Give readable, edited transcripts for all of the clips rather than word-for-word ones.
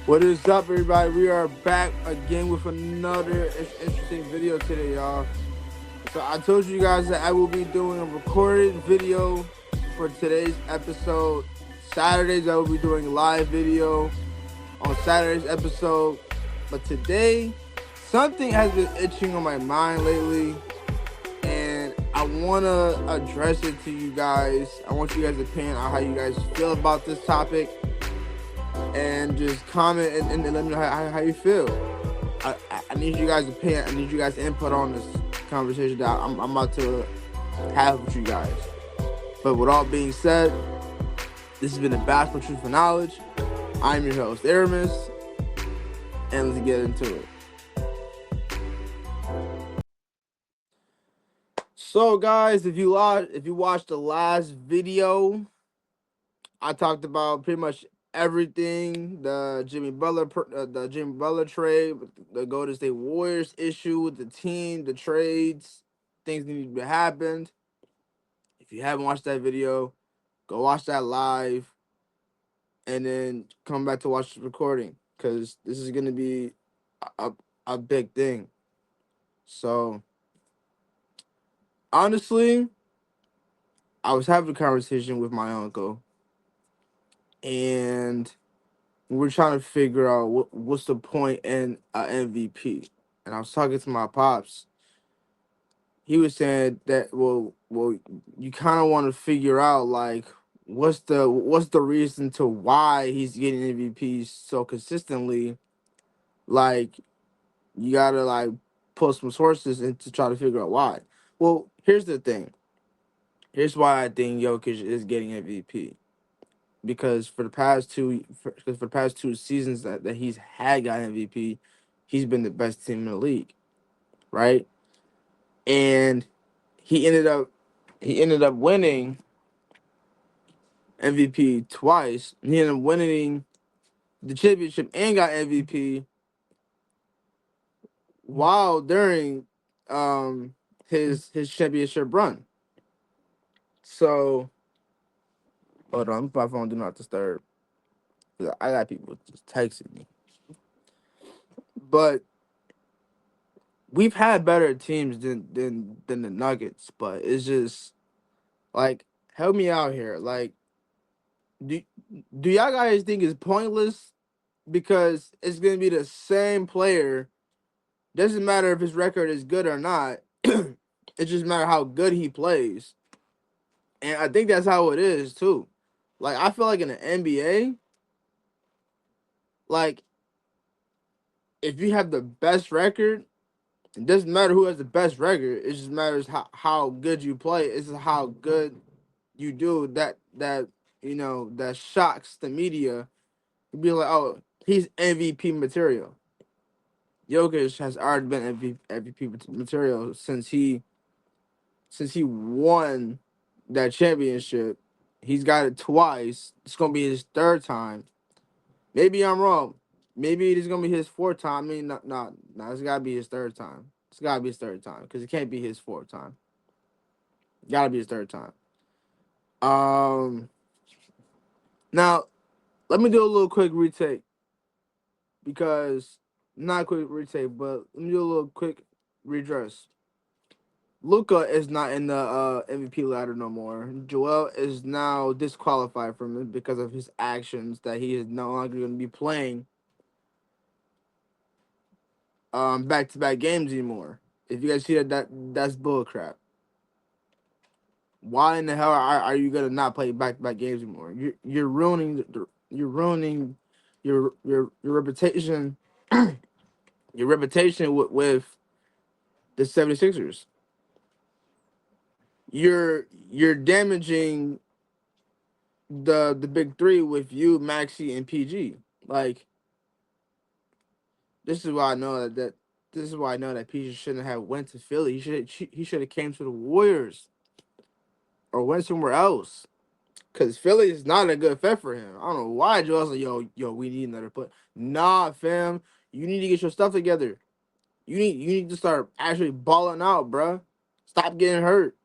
What is up, everybody? We are back again with another interesting video today, y'all. So I told you guys that I will be doing a recorded video for today's episode. Saturdays I will be doing live video on Saturday's episode. But today, something has been itching on my mind lately, and I want to address it to you guys. I want you guys' opinion on how you guys feel about this topic, and just comment and let me know how you feel. I need you guys' opinion. I need you guys' input on this conversation that I'm about to have with you guys. But with all being said, this has been a Basketball Truth for Knowledge. I'm your host, Aramis, and let's get into it. So, guys, if you watched the last video, I talked about pretty much everything: the Jimmy Butler trade, the Golden State Warriors issue with the team, the trades, things that need to happen. If you haven't watched that video, go watch that live, and then come back to watch the recording, because this is gonna be a big thing. So honestly, I was having a conversation with my uncle, and we're trying to figure out what's the point in an MVP. And I was talking to my pops. He was saying that well, you kind of want to figure out like what's the reason to why he's getting MVPs so consistently. Like, you gotta like pull some sources and to try to figure out why. Well, here's the thing. Here's why I think Jokic is getting MVP. Because for the past two seasons that he's had got MVP, he's been the best team in the league, right? And he ended up winning MVP twice. He ended up winning the championship and got MVP while during his championship run. So hold on, my phone do not disturb. I got people just texting me. But we've had better teams than the Nuggets, but it's just like, help me out here. Like, do do y'all guys think it's pointless because it's gonna be the same player? Doesn't matter if his record is good or not. It just matter how good he plays, and I think that's how it is too. Like, I feel like in the NBA, like, if you have the best record, it doesn't matter who has the best record. It just matters how good you play. It's how good you do that shocks the media. You'd be like, oh, he's MVP material. Jokic has already been MVP material since he won that championship. He's got it twice. It's gonna be his third time. Maybe I'm wrong. Maybe it is gonna be his fourth time. I mean, no, it's gotta be his third time. It's gotta be his third time because it can't be his fourth time. Gotta be his third time. Um, Now let me do a little quick retake, because not a quick retake, but let me do a little quick redress. Luka is not in the MVP ladder no more. Joel is now disqualified from it because of his actions, that he is no longer going to be playing back to back games anymore. If you guys see that's bull crap. Why in the hell are you gonna not play back to back games anymore? You're ruining your reputation, your reputation with the 76ers. You're damaging the big three with you, Maxi, and PG. Like, this is why I know that PG shouldn't have went to Philly. He should have came to the Warriors or went somewhere else. Cause Philly is not a good fit for him. I don't know why Joel's like, yo, we need another play. Nah, fam, you need to get your stuff together. You need to start actually balling out, bruh. Stop getting hurt.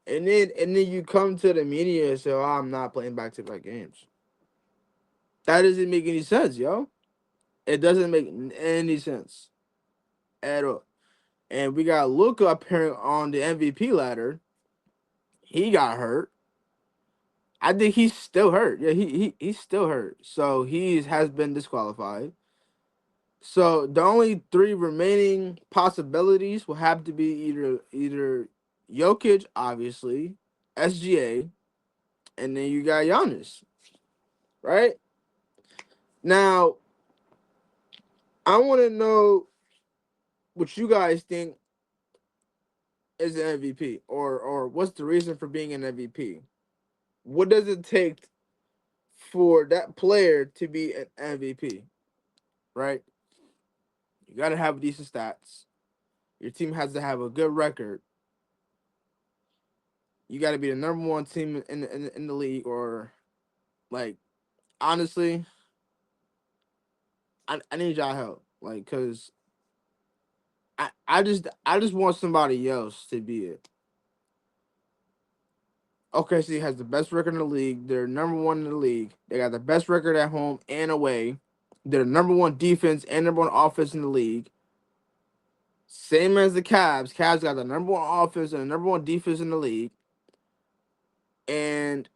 And then you come to the media and say, oh, I'm not playing back to back games. That doesn't make any sense, yo. It doesn't make any sense at all. And we got Luka up here on the MVP ladder. He got hurt. I think he's still hurt. Yeah, he's still hurt. So he has been disqualified. So the only three remaining possibilities will have to be either Jokic, obviously, SGA, and then you got Giannis, right? Now, I want to know what you guys think is an MVP, or what's the reason for being an MVP? What does it take for that player to be an MVP? Right? You got to have decent stats. Your team has to have a good record. You got to be the number one team in the league, or like honestly, I need y'all help. Like, cause I just want somebody else to be it. OKC has the best record in the league. They're number one in the league. They got the best record at home and away. They're the number one defense and number one offense in the league. Same as the Cavs. Cavs got the number one offense and the number one defense in the league. And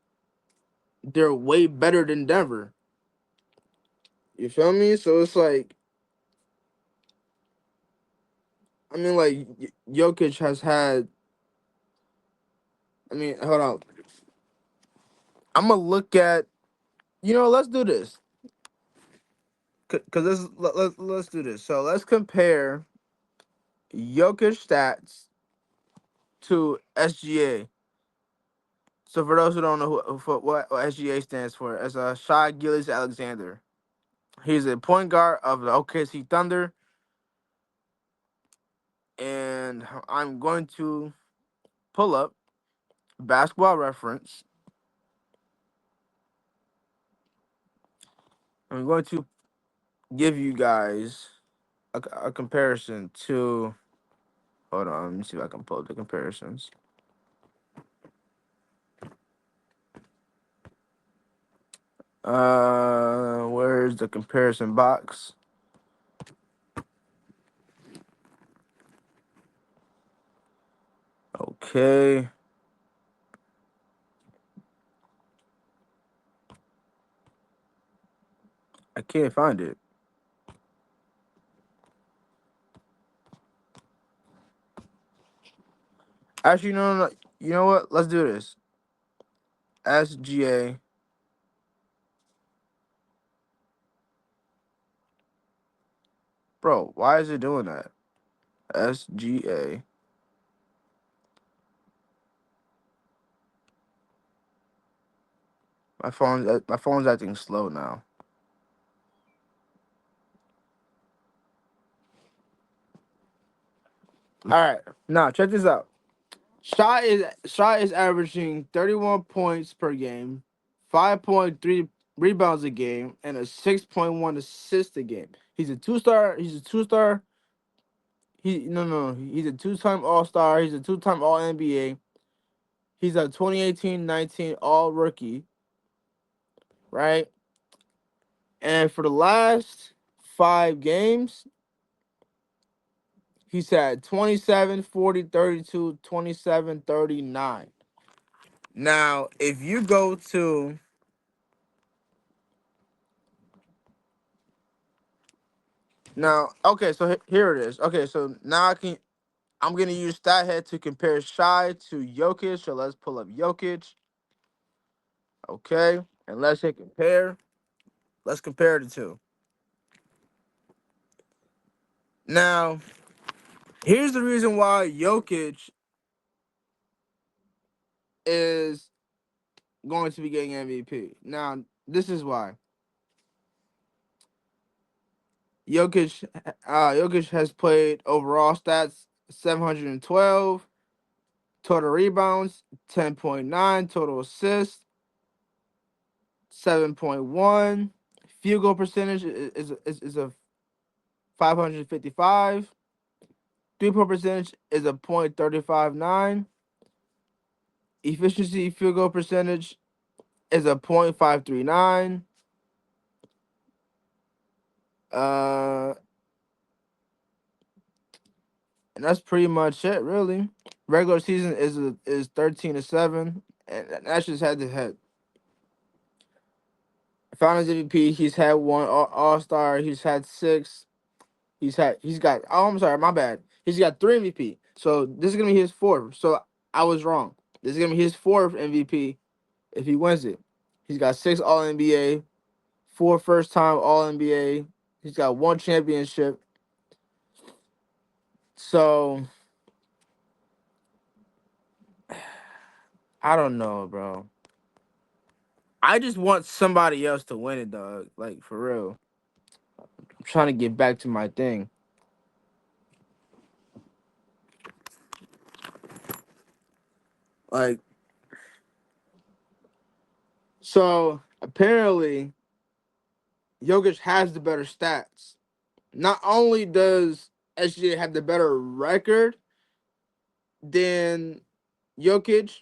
they're way better than Denver. You feel me? So it's like, I mean, like, Jokic has had. I mean, hold on. I'm gonna look at. Let's do this. Cause let's do this. So let's compare Jokic stats to SGA. So for those who don't know what SGA stands for, as a Shai Gilgeous-Alexander. He's a point guard of the OKC Thunder, and I'm going to pull up Basketball Reference. I'm going to give you guys a comparison to. Hold on, let me see if I can pull up the comparisons. Where's the comparison box? Okay. I can't find it. Actually, no. You know what? Let's do this. SGA. Bro, why is it doing that? SGA. My phone's acting slow now. All right, now check this out. Shai is averaging 31 points per game, 5.3 rebounds a game, and a 6.1 assist a game. He's a two-star. He's a two-star. No. He's a two-time All-Star. He's a two-time All NBA. He's a 2018-19 All Rookie. Right, and for the last 5 games, he's had 27, 40, 32, 27, 39. Now, if you go to okay, so here it is. Okay, so now I'm gonna use StatHead to compare Shai to Jokic. So let's pull up Jokic. Okay, and let's hit compare. Let's compare the two. Now, here's the reason why Jokic is going to be getting MVP. Now, this is why. Jokic has played overall stats 712, total rebounds 10.9, total assists 7.1, field goal percentage is a 555, 3-point percentage is a .359, efficiency field goal percentage is a .539, Uh, and that's pretty much it, really. Regular season is 13-7, and that's just head to head. Finals MVP. He's had one All Star. He's had six. He's got. Oh, I'm sorry, my bad. He's got three MVP. So this is gonna be his fourth. So I was wrong. This is gonna be his fourth MVP if he wins it. He's got six All NBA, four first time All NBA. He's got one championship. So I don't know, bro. I just want somebody else to win it, dog. Like for real. I'm trying to get back to my thing. Like so apparently Jokic has the better stats. Not only does SGA have the better record than Jokic,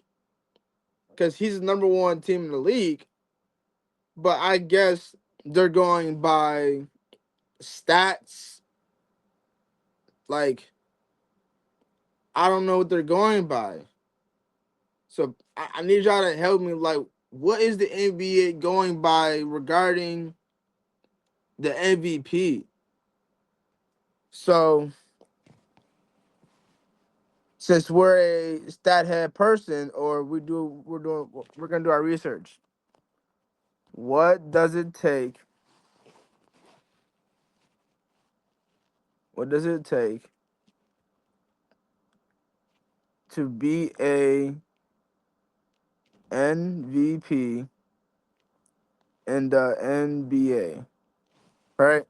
because he's the number one team in the league, but I guess they're going by stats. Like, I don't know what they're going by. So I need y'all to help me. Like, what is the NBA going by regarding the MVP? So since we're a stat head person, or we're gonna do our research. What does it take? What does it take to be a MVP in the NBA? Right.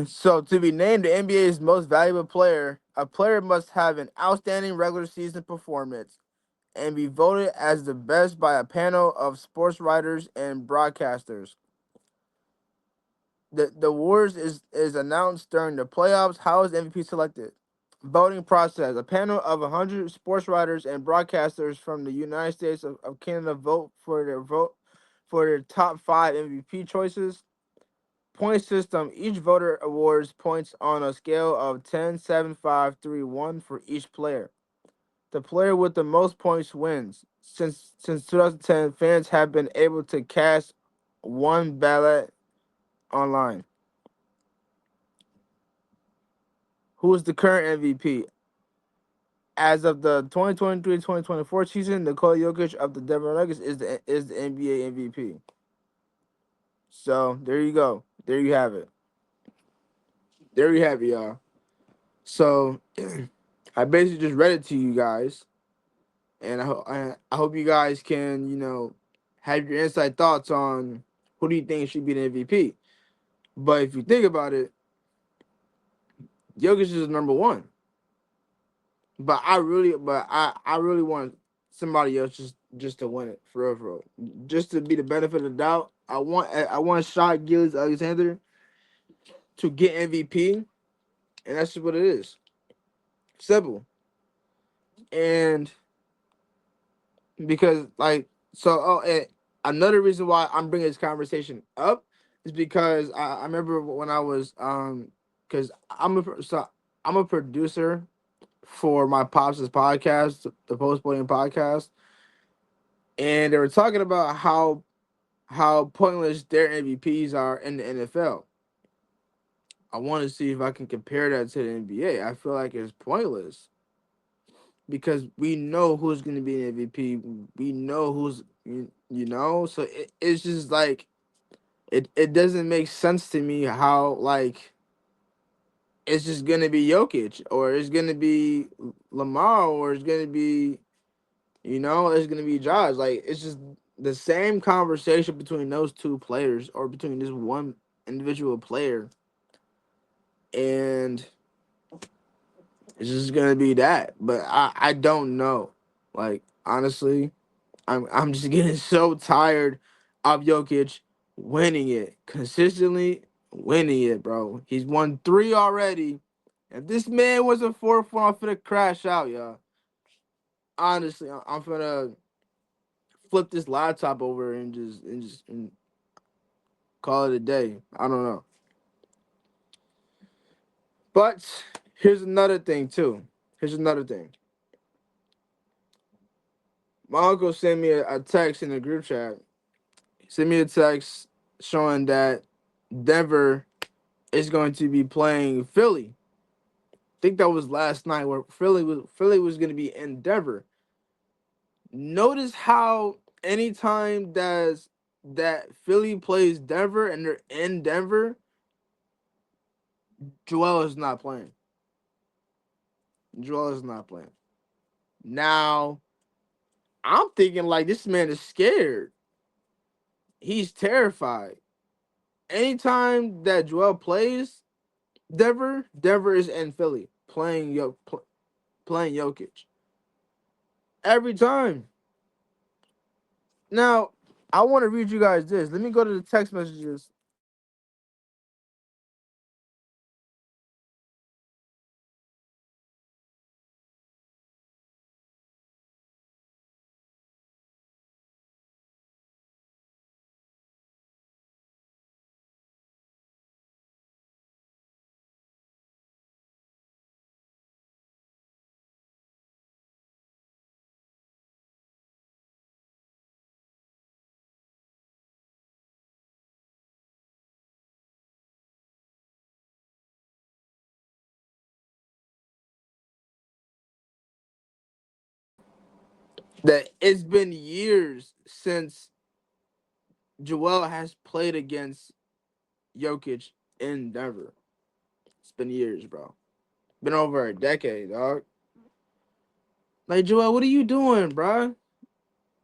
So to be named the NBA's most valuable player, a player must have an outstanding regular season performance and be voted as the best by a panel of sports writers and broadcasters. The awards is announced during the playoffs. How is MVP selected? Voting process. A panel of 100 sports writers and broadcasters from the United States of Canada vote for their top five MVP choices. Point system. Each voter awards points on a scale of 10, 7, 5, 3, 1 for each player. The player with the most points wins. Since 2010, fans have been able to cast one ballot online. Who is the current MVP? As of the 2023-2024 season, Nikola Jokic of the Denver Nuggets is the NBA MVP. So there you go. There you have it. There you have it, y'all. So I basically just read it to you guys, and I hope you guys can have your inside thoughts on who do you think should be the MVP. But if you think about it, Jokic is number one. But I really want somebody else just to win it for real, for real. Just to be the benefit of the doubt. I want Shai Gilgeous-Alexander to get MVP, and that's just what it is. Simple. And because and another reason why I'm bringing this conversation up is because I remember when I was because I'm a producer for my Pops' podcast, the Post Podium podcast, and they were talking about how pointless their MVPs are in the NFL. I want to see if I can compare that to the NBA. I feel like it's pointless because we know who's going to be an MVP. We know so it's just like it doesn't make sense to me how like it's just going to be Jokic or it's going to be Lamar or it's going to be it's gonna be Josh. Like it's just the same conversation between those two players or between this one individual player, and it's just gonna be that. But I don't know. Like honestly, I'm just getting so tired of Jokic winning it consistently, winning it, bro. He's won three already. If this man was a fourth one, I'm finna crash out, y'all. Honestly, I'm finna flip this laptop over and call it a day. I don't know. But here's another thing too. Here's another thing. My uncle sent me a text in the group chat. He sent me a text showing that Denver is going to be playing Philly. I think that was last night where Philly was going to be in Denver. Notice how anytime that Philly plays Denver and they're in Denver, Joel is not playing. Joel is not playing. Now, I'm thinking like this man is scared. He's terrified. Anytime that Joel plays Denver, Denver is in Philly playing Jokic. Every time. Now, I want to read you guys this. Let me go to the text messages. That it's been years since Joel has played against Jokic in Denver. It's been years, bro. Been over a decade, dog. Like Joel, what are you doing, bro?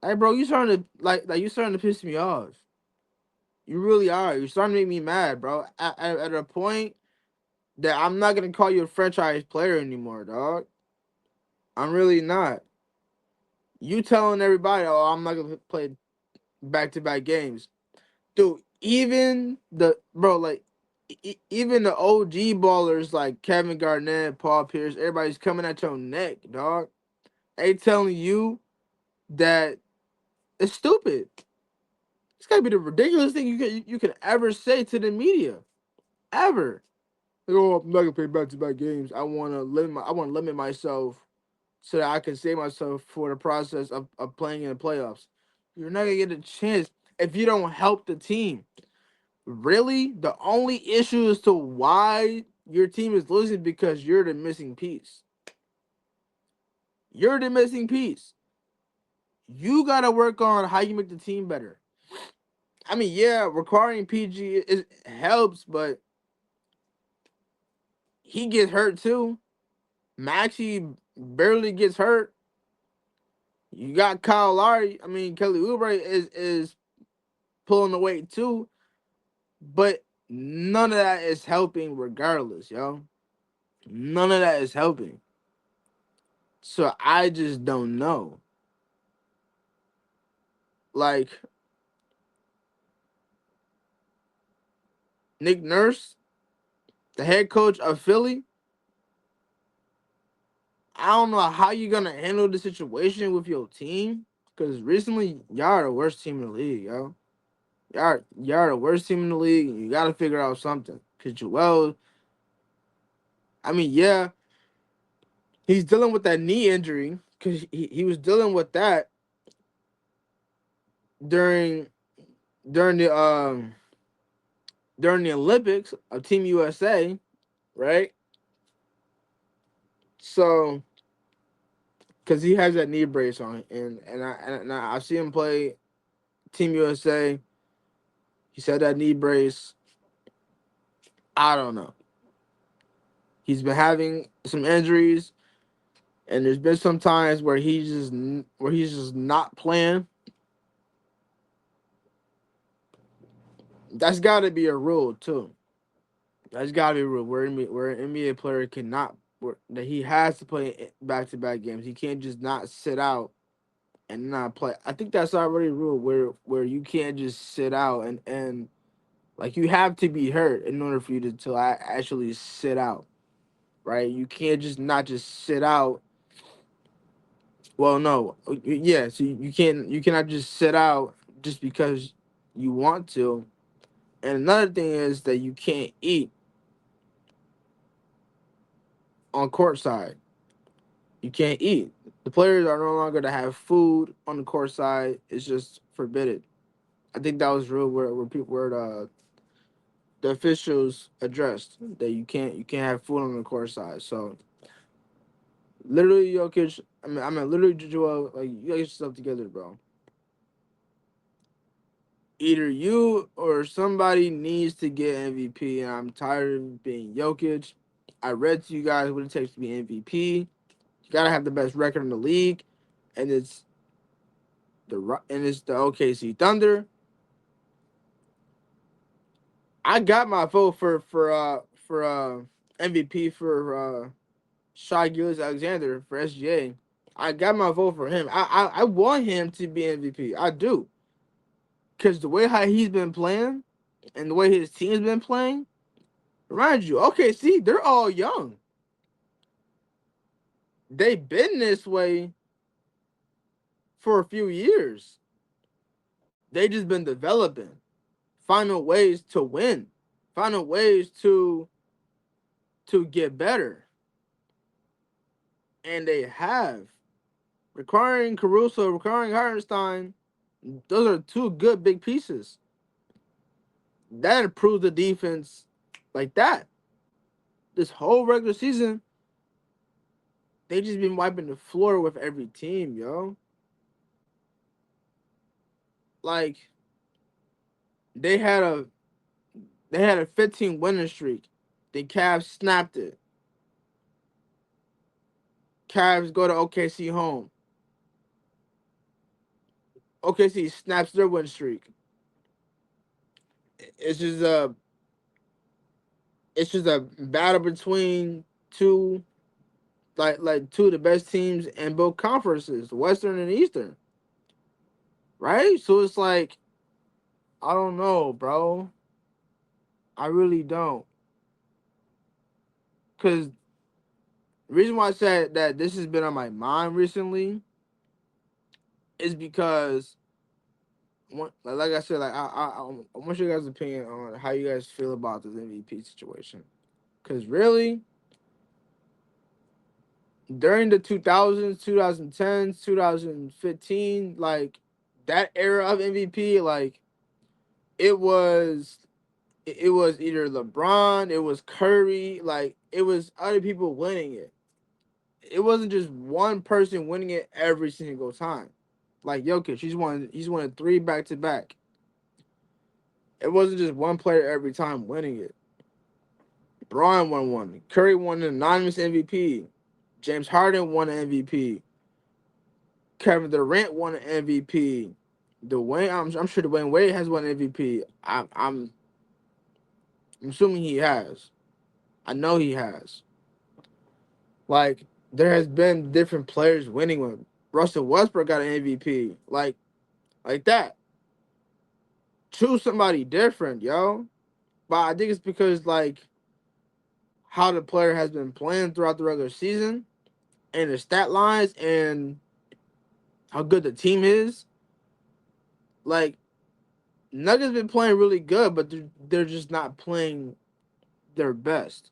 Hey, bro, you starting to like you starting to piss me off. You really are. You're starting to make me mad, bro. At a point that I'm not gonna call you a franchise player anymore, dog. I'm really not. You telling everybody, oh, I'm not gonna play back to back games, dude. Even the bro, like, even the OG ballers like Kevin Garnett, Paul Pierce, everybody's coming at your neck, dog. They telling you that it's stupid. It's gotta be the ridiculous thing you can ever say to the media, ever. Like, oh, I'm not gonna play back to back games. I want to limit myself so that I can save myself for the process of playing in the playoffs. You're not gonna get a chance if you don't help the team. Really, the only issue as to why your team is losing because you're the missing piece. You're the missing piece. You gotta work on how you make the team better. I mean, yeah, requiring PG helps, but he gets hurt too. Maxi barely gets hurt. You got Kyle Lowry. I mean, Kelly Oubre is pulling the weight too, but none of that is helping regardless, yo. None of that is helping. So I just don't know. Like Nick Nurse, the head coach of Philly, I don't know how you're gonna handle the situation with your team. Cause recently y'all are the worst team in the league, yo. Y'all are the worst team in the league. And you gotta figure out something. Cause Joel, I mean, yeah, he's dealing with that knee injury. Cause he was dealing with that during during the um during the Olympics of Team USA, right? So, cause he has that knee brace on, and I see him play Team USA. He said that knee brace. I don't know. He's been having some injuries, and there's been some times where he's just not playing. That's got to be a rule too. That's got to be a rule where an NBA player cannot that he has to play back to back games. He can't just not sit out and not play. I think that's already a rule where you can't just sit out and like you have to be hurt in order for you to actually sit out, right? You can't just sit out. Well, no, yeah. So you cannot just sit out just because you want to. And another thing is that you can't eat on court side. You can't eat. The players are no longer to have food on the court side. It's just forbidden. I think that was real where people where the officials addressed that you can't have food on the court side. So literally, Jokic. I mean, literally, Joel. Like, you got yourself together, bro. Either you or somebody needs to get MVP, and I'm tired of being Jokic. I read to you guys what it takes to be MVP. You gotta have the best record in the league, and it's the OKC Thunder. I got my vote for MVP for Shai Gilgeous-Alexander for SGA. I got my vote for him. I want him to be MVP. I do, because the way how he's been playing and the way his team's been playing. Remind you, okay, see, they're all young. They've been this way for a few years. They just been developing, finding ways to win, finding ways to get better. And they have. Requiring Caruso, requiring Hartenstein, those are two good big pieces. That improves the defense like that. This whole regular season, they just been wiping the floor with every team, yo. Like they had a they had a 15 winning streak. The Cavs snapped it. Cavs go to OKC home. OKC snaps their win streak. It's just a it's just a battle between two like two of the best teams in both conferences, Western and Eastern. Right? So it's like I don't know, bro. I really don't. Cause the reason why I said that this has been on my mind recently is because like I said, like I want your guys' opinion on how you guys feel about this MVP situation. Cause really, during the 2000s, 2010s, 2015, like that era of MVP, like it was it was either LeBron, it was Curry, like it was other people winning it. It wasn't just one person winning it every single time. Like Jokic, he's won three back to back. It wasn't just one player every time winning it. Braun won one. Curry won an anonymous MVP. James Harden won an MVP. Kevin Durant won an MVP. I'm sure Dwayne Wade has won an MVP. I'm assuming he has. I know he has. Like there has been different players winning one. Russell Westbrook got an MVP. Like that. Choose somebody different, yo. But I think it's because like how the player has been playing throughout the regular season and the stat lines and how good the team is. Like Nuggets been playing really good, but they're just not playing their best.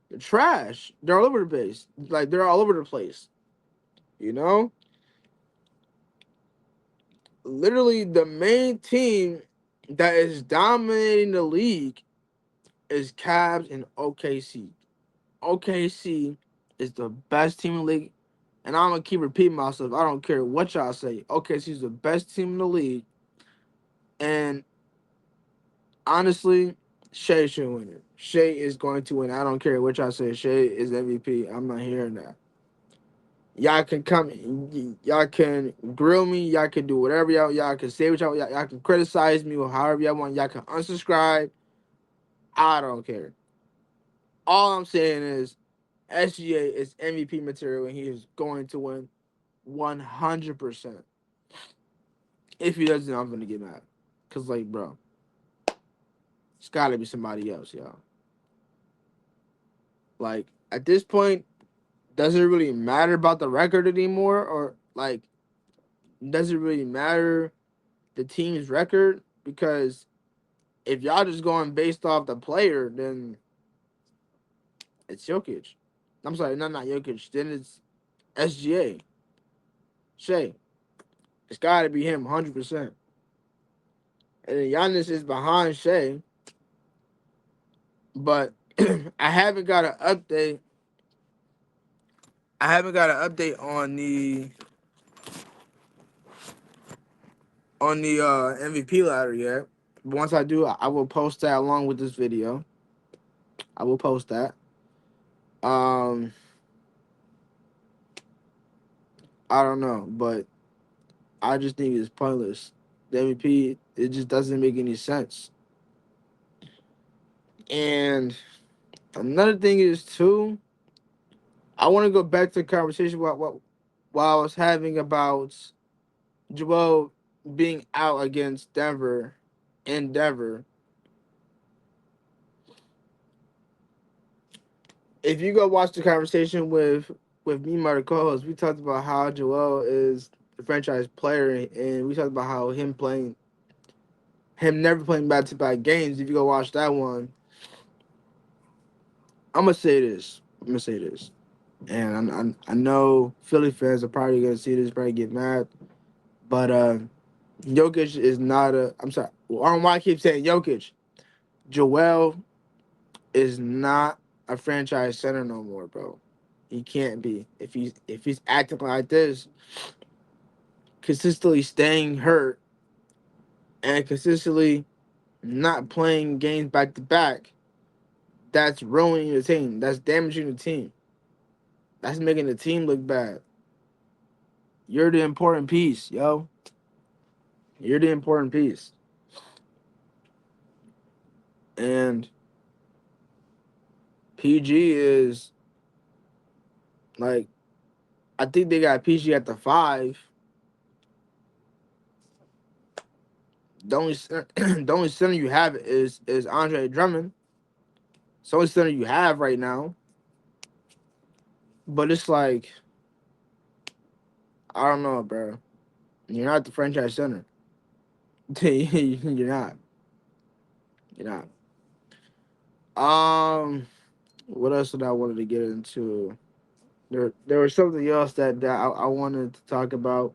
They're trash. They're all over the place. Like they're all over the place. You know, literally the main team that is dominating the league is Cavs and OKC. OKC is the best team in the league, and I'm gonna keep repeating myself. I don't care what y'all say. OKC is the best team in the league, and honestly, Shea should win it. Shea is going to win. I don't care what y'all say. Shea is MVP. I'm not hearing that. Y'all can come. Y'all can grill me. Y'all can do whatever y'all can say. Y'all can criticize me or however y'all want. Y'all can unsubscribe. I don't care. All I'm saying is SGA is MVP material and he is going to win 100%. If he doesn't, I'm gonna get mad. Cause like, bro, it's gotta be somebody else, y'all. Like at this point, does it really matter about the record anymore, or like, does it really matter the team's record? Because if y'all just going based off the player, then it's Jokic. I'm sorry, not Jokic. Then it's SGA. Shea. It's got to be him, 100%. And then Giannis is behind Shea, but I haven't got an update. I haven't got an update on the MVP ladder yet. But once I do, I will post that along with this video. I will post that. Um, I don't know, but I just think it's pointless. The MVP, it just doesn't make any sense. And another thing is too, I want to go back to the conversation while I was having about Joel being out against Denver in Denver. If you go watch the conversation with me, my co-host, we talked about how Joel is the franchise player, and we talked about how him never playing back-to-back games. If you go watch that one, I'm gonna say this. And I know Philly fans are probably gonna see this, probably get mad, but Jokic is not a. I'm sorry. I don't know why I keep saying Jokic. Joel is not a franchise center no more, bro. He can't be if he's acting like this, consistently staying hurt and consistently not playing games back to back. That's ruining the team. That's damaging the team. That's making the team look bad. You're the important piece, yo. You're the important piece. And PG is like, I think they got PG at the 5. The only the only center you have is Andre Drummond. It's the only center you have right now. But it's like, I don't know, bro. You're not the franchise center. You're not. You're not. What else did I wanted to get into? There was something else that I wanted to talk about.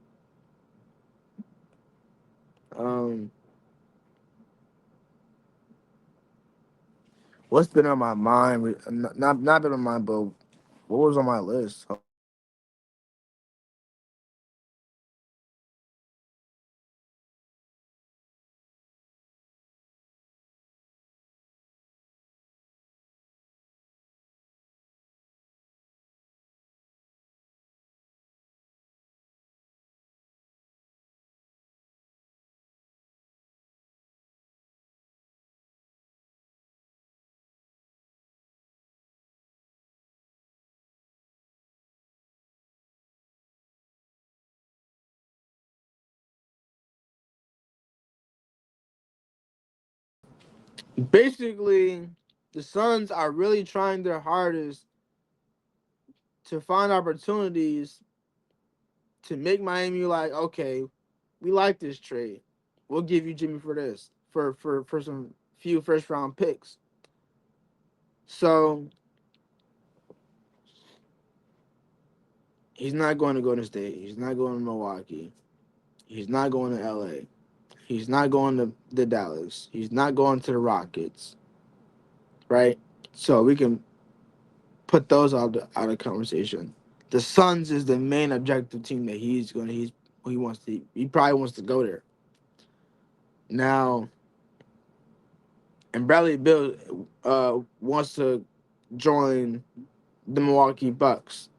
Um, what's been on my mind? Not been on my mind, but what was on my list? Basically, the Suns are really trying their hardest to find opportunities to make Miami like, okay, we like this trade. We'll give you Jimmy for this for some few first round picks. So he's not going to Golden State. He's not going to Milwaukee. He's not going to LA. He's not going to the Dallas. He's not going to the Rockets. Right? So we can put those out of conversation. The Suns is the main objective team that he probably wants to go there. Now, and Bradley Bill wants to join the Milwaukee Bucks.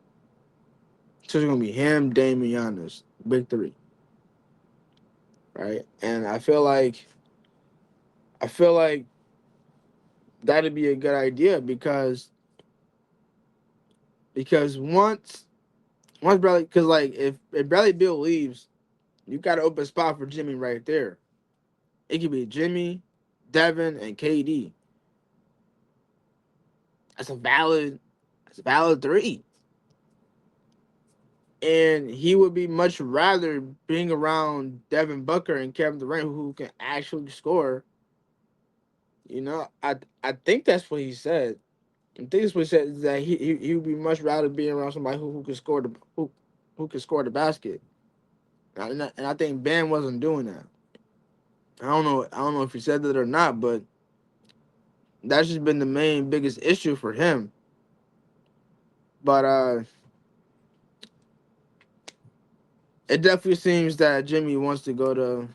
So it's gonna be him, Dame, and Giannis, big three, right? And I feel like that'd be a good idea because once Bradley, because like if Bradley Bill leaves, you got an open spot for Jimmy right there. It could be Jimmy, Devin, and KD. That's a valid three. And he would be much rather being around Devin Booker and Kevin Durant who can actually score. I think that's what he said. I think this was said that he would be much rather be around somebody who could score who could score the basket. And I think Bam wasn't doing that. I don't know if he said that or not, but that's just been the main biggest issue for him. But it definitely seems that Jimmy wants to go to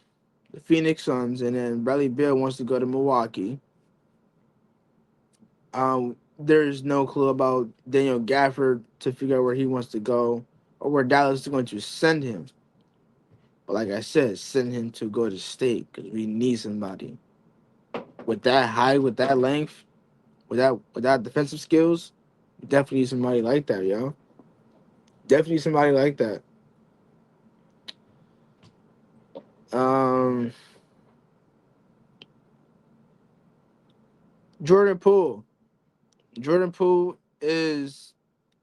the Phoenix Suns, and then Bradley Beal wants to go to Milwaukee. There's no clue about Daniel Gafford to figure out where he wants to go or where Dallas is going to send him. But like I said, send him to go to state because we need somebody with that height, with that length, without defensive skills. We definitely need somebody like that, yo. Definitely somebody like that. Um, Jordan Poole. Jordan Poole is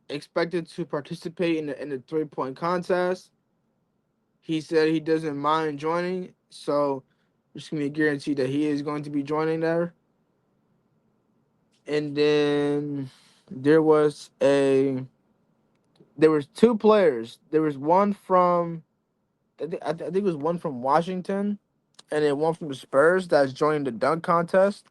expected to participate in the 3-point contest. He said he doesn't mind joining, so there's gonna be a guarantee that he is going to be joining there. And then there was a there was two players. There was one from I think it was one from Washington, and then one from the Spurs that's joining the dunk contest.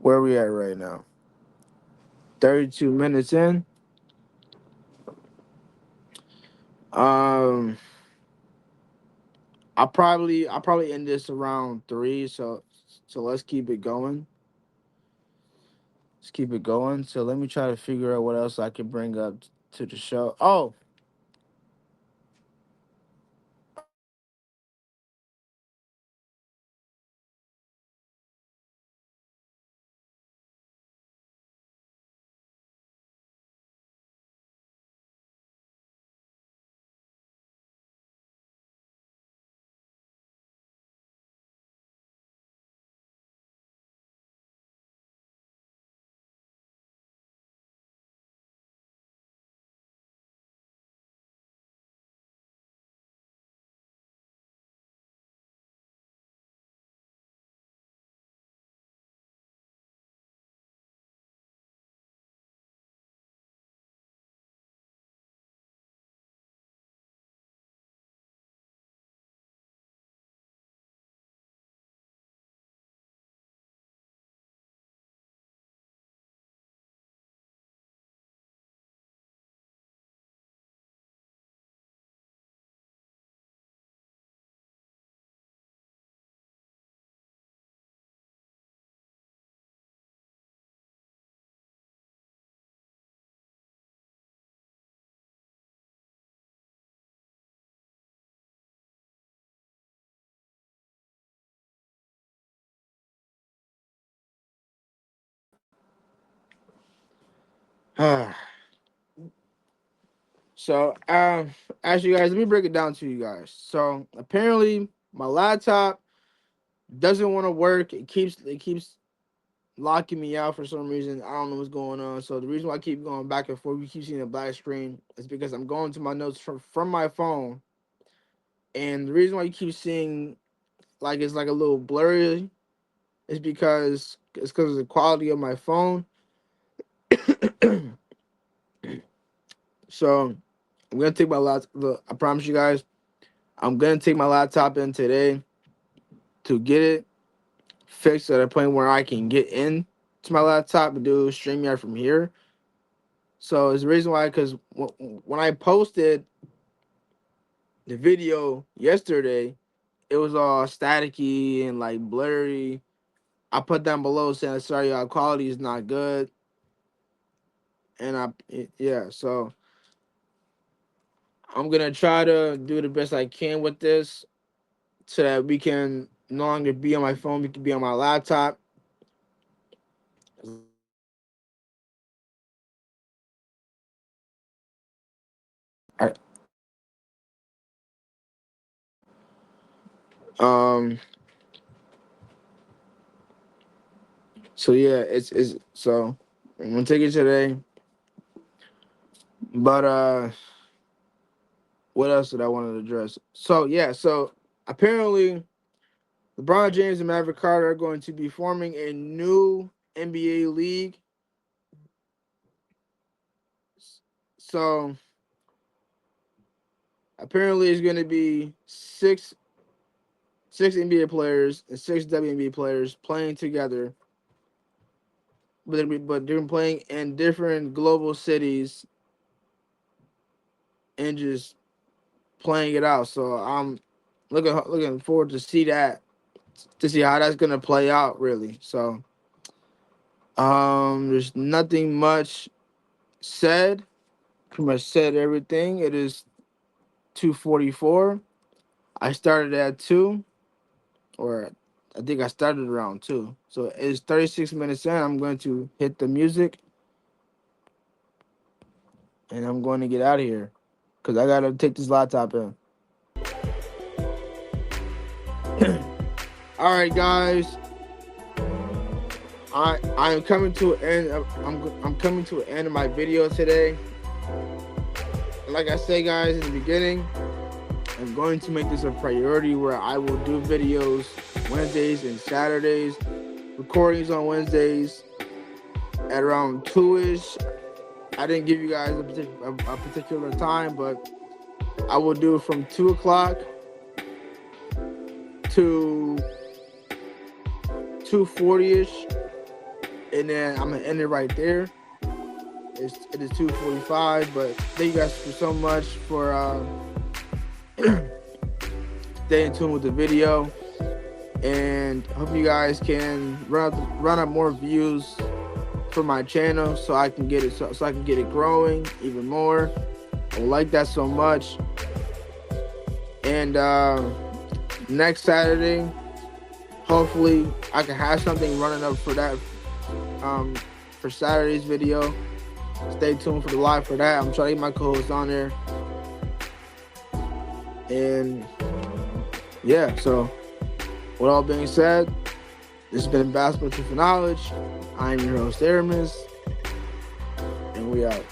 Where are we at right now? 32 minutes in. Um, I'll probably end this around 3. So let's keep it going. Let's keep it going. So let me try to figure out what else I can bring up to the show. Oh, so as you guys, let me break it down to you guys. So apparently my laptop doesn't want to work. It keeps locking me out for some reason. I don't know what's going on. So the reason why I keep going back and forth, you keep seeing a black screen, is because I'm going to my notes from my phone. And the reason why you keep seeing like it's like a little blurry is because of the quality of my phone. So I'm gonna take my laptop. Look, I promise you guys, I'm gonna take my laptop in today to get it fixed at a point where I can get in to my laptop and do StreamYard from here. So it's the reason why, because when I posted the video yesterday, it was all staticky and like blurry. I put down below saying sorry, our quality is not good, and yeah. So I'm gonna try to do the best I can with this, so that we can no longer be on my phone. We can be on my laptop. I- Um. So yeah, it's so I'm gonna take it today. But what else did I want to address? So yeah, so apparently LeBron James and Maverick Carter are going to be forming a new NBA league. So apparently it's going to be six NBA players and six WNBA players playing together, but they're playing in different global cities and just playing it out. So I'm looking forward to see that, to see how that's gonna play out really. So there's nothing much said. Pretty much said everything. It is 2:44. I started at 2, or I think I started around 2. So it's 36 minutes in. I'm going to hit the music and I'm going to get out of here because I gotta take this laptop in. All right, guys. I'm coming to an end. I'm coming to an end of my video today. Like I said, guys, in the beginning, I'm going to make this a priority where I will do videos Wednesdays and Saturdays, recordings on Wednesdays at around 2-ish. I didn't give you guys a particular time, but I will do it from 2 o'clock to 2:40-ish, and then I'm gonna end it right there. It is 2:45, but thank you guys so much for staying tuned with the video, and hope you guys can run up more views for my channel so I can get it so I can get it growing even more. I would like that so much. And next Saturday, hopefully I can have something running up for that, for Saturday's video. Stay tuned for the live for that. I'm trying to get my co-host on there. And yeah, so with all being said, this has been Basketball Truth and Knowledge. I'm your host, Aramis, and we out.